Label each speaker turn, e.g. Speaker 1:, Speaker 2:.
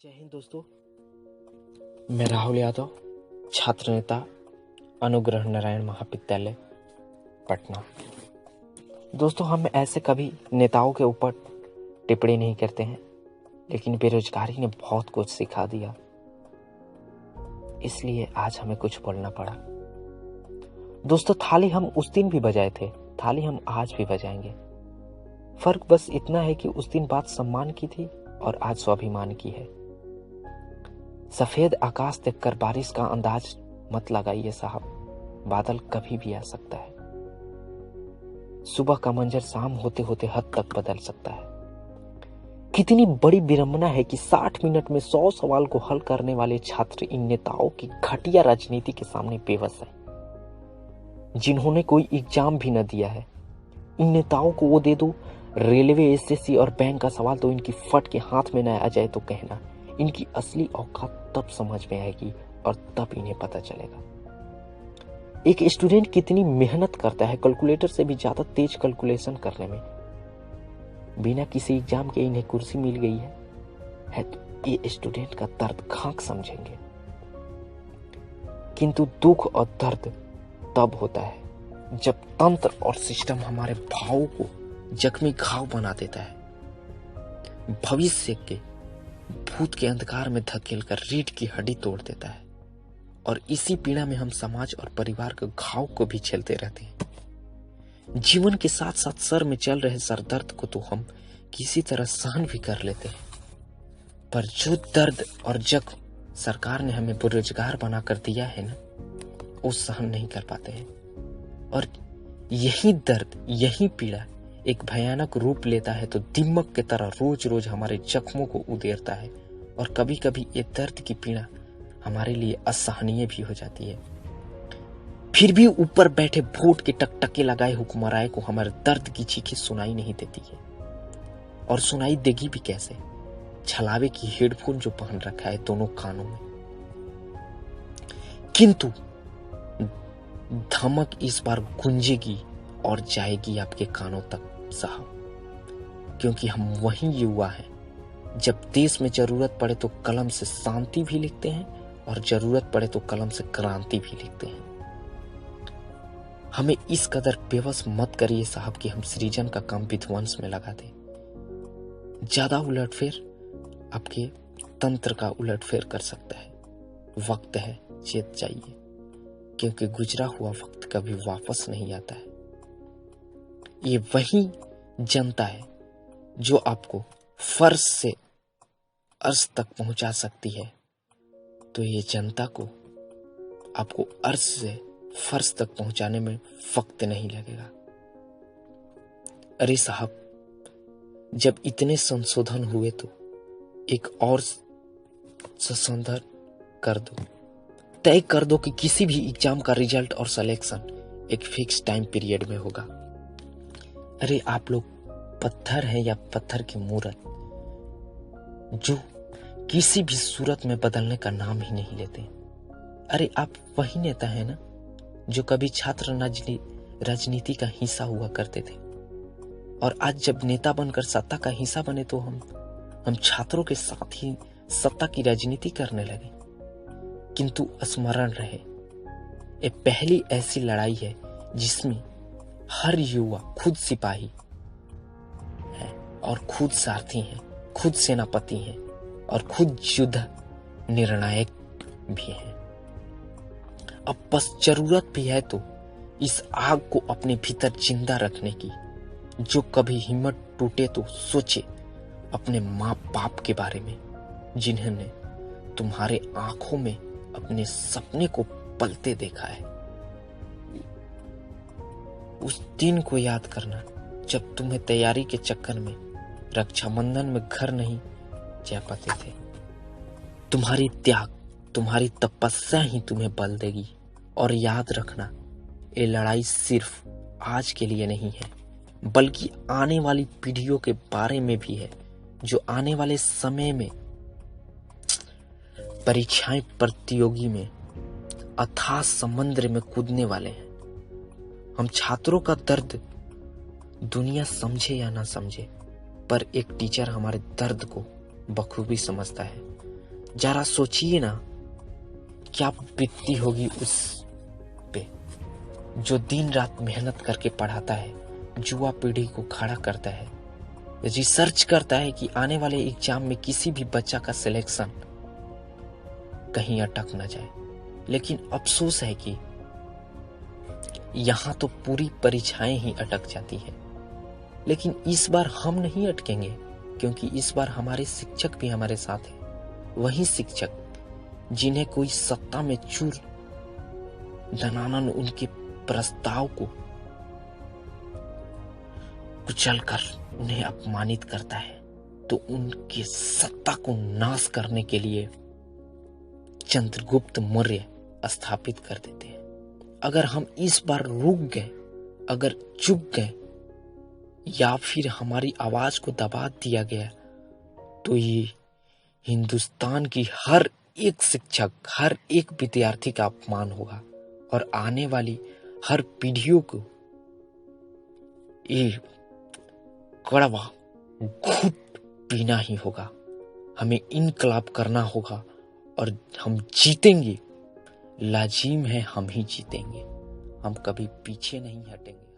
Speaker 1: जय हिंद दोस्तों, मैं राहुल यादव, छात्र नेता, अनुग्रह नारायण महाविद्यालय पटना। दोस्तों, हम ऐसे कभी नेताओं के ऊपर टिप्पणी नहीं करते हैं, लेकिन बेरोजगारी ने बहुत कुछ सिखा दिया, इसलिए आज हमें कुछ बोलना पड़ा। दोस्तों, थाली हम उस दिन भी बजाए थे, थाली हम आज भी बजाएंगे। फर्क बस इतना है कि उस दिन बात सम्मान की थी और आज स्वाभिमान की है। सफेद आकाश देखकर बारिश का अंदाज मत लगाइए साहब, बादल कभी भी आ सकता है। सुबह का मंजर शाम होते होते हद तक बदल सकता है। कितनी बड़ी विडंबना है कि 60 मिनट में 100 सवाल को हल करने वाले छात्र इन नेताओं की घटिया राजनीति के सामने बेबस है, जिन्होंने कोई एग्जाम भी न दिया है। इन नेताओं को वो दे दो, रेलवे, एसएससी और बैंक का सवाल तो इनकी फट के हाथ में न आ जाए तो कहना। इनकी असली औकात तब समझ में आएगी और तब इन्हें पता चलेगा एक स्टूडेंट कितनी मेहनत करता है कैलकुलेटर से भी ज्यादा तेज कैलकुलेशन करने में। बिना किसी एग्जाम के इन्हें कुर्सी मिल गई है तो ये स्टूडेंट का दर्द खाक समझेंगे। किंतु दुख और दर्द तब होता है जब तंत्र और सिस्टम हमारे भावों को जख्मी घाव बना देता है, भविष्य के भूत के अंधकार में धकेलकर रीढ़ की हड्डी तोड़ देता है, और इसी पीड़ा में हम समाज और परिवार के घाव को भी झेलते रहते हैं। जीवन के साथ साथ सर में चल रहे सरदर्द को तो हम किसी तरह सहन भी कर लेते हैं, पर जो दर्द और जख्म सरकार ने हमें बेरोजगार बनाकर दिया है ना, वो सहन नहीं कर पाते हैं। और यही दर्द, यही पीड़ा एक भयानक रूप लेता है तो दीमक की तरह रोज रोज हमारे जख्मों को उधेड़ता है, और कभी कभी ये दर्द की पीड़ा हमारे लिए असहनीय भी हो जाती है। फिर भी ऊपर बैठे वोट के टकटके लगाए हुक्मराय को हमारे दर्द की चीखें सुनाई नहीं देती है, और सुनाई देगी भी कैसे? छलावे की हेडफोन जो पहन रखा है दोनों कानों में। किंतु धमक इस बार गूंजेगी और जाएगी आपके कानों तक साहब, क्योंकि हम वही युवा हैं जब देश में जरूरत पड़े तो कलम से शांति भी लिखते हैं और जरूरत पड़े तो कलम से क्रांति भी लिखते हैं। हमें इस कदर बेबस मत करिए साहब कि हम सृजन का काम विध्वंस में लगा दें। ज्यादा उलटफेर आपके तंत्र का उलटफेर कर सकता है। वक्त है, चेत जाइए, क्योंकि गुजरा हुआ वक्त कभी वापस नहीं आता है। ये वही जनता है जो आपको फर्श से अर्श तक पहुंचा सकती है, तो ये जनता को आपको अर्श से फर्श तक पहुंचाने में वक्त नहीं लगेगा। अरे साहब, जब इतने संशोधन हुए तो एक और संशोधन कर दो, तय कर दो कि किसी भी एग्जाम का रिजल्ट और सिलेक्शन एक फिक्स टाइम पीरियड में होगा। अरे आप लोग पत्थर हैं या पत्थर की मूरत, जो किसी भी सूरत में बदलने का नाम ही नहीं लेते। अरे आप वही नेता हैं ना जो कभी छात्र राजनीति का हिस्सा हुआ करते थे, और आज जब नेता बनकर सत्ता का हिस्सा बने तो हम छात्रों के साथ ही सत्ता की राजनीति करने लगे। किंतु स्मरण रहे, ये पहली ऐसी लड़ाई है जिसमें हर युवा खुद सिपाही है और खुद सारथी है, खुद सेनापति है और खुद युद्ध निर्णायक भी है। अब बस जरूरत भी है तो इस आग को अपने भीतर जिंदा रखने की। जो कभी हिम्मत टूटे तो सोचे अपने माँ बाप के बारे में, जिन्होंने तुम्हारे आंखों में अपने सपने को पलते देखा है। उस दिन को याद करना जब तुम्हें तैयारी के चक्कर में रक्षाबंधन में घर नहीं जा पाते थे। तुम्हारी त्याग, तुम्हारी तपस्या ही तुम्हें बल देगी। और याद रखना, ये लड़ाई सिर्फ आज के लिए नहीं है, बल्कि आने वाली पीढ़ियों के बारे में भी है, जो आने वाले समय में परीक्षाएं प्रतियोगी में अथाह समुद्र में कूदने वाले हैं। हम छात्रों का दर्द दुनिया समझे या ना समझे, पर एक टीचर हमारे दर्द को बखूबी समझता है। जरा सोचिए ना, क्या बीतती होगी उस पे जो दिन रात मेहनत करके पढ़ाता है, युवा पीढ़ी को खड़ा करता है, रिसर्च करता है कि आने वाले एग्जाम में किसी भी बच्चा का सिलेक्शन कहीं अटक ना जाए। लेकिन अफसोस है कि यहां तो पूरी परीक्षाएं ही अटक जाती है। लेकिन इस बार हम नहीं अटकेंगे, क्योंकि इस बार हमारे शिक्षक भी हमारे साथ हैं। वही शिक्षक जिन्हें कोई सत्ता में चूर दनानन उनके प्रस्ताव को कुचलकर उन्हें अपमानित करता है, तो उनकी सत्ता को नाश करने के लिए चंद्रगुप्त मौर्य स्थापित कर देते हैं। अगर हम इस बार रुक गए, अगर चुप गए, या फिर हमारी आवाज को दबा दिया गया, तो ये हिंदुस्तान की हर एक शिक्षक, हर एक विद्यार्थी का अपमान होगा और आने वाली हर पीढ़ियों को ये कड़वा घूंट पीना ही होगा। हमें इनकलाब करना होगा और हम जीतेंगे। लाजिम है हम ही जीतेंगे। हम कभी पीछे नहीं हटेंगे।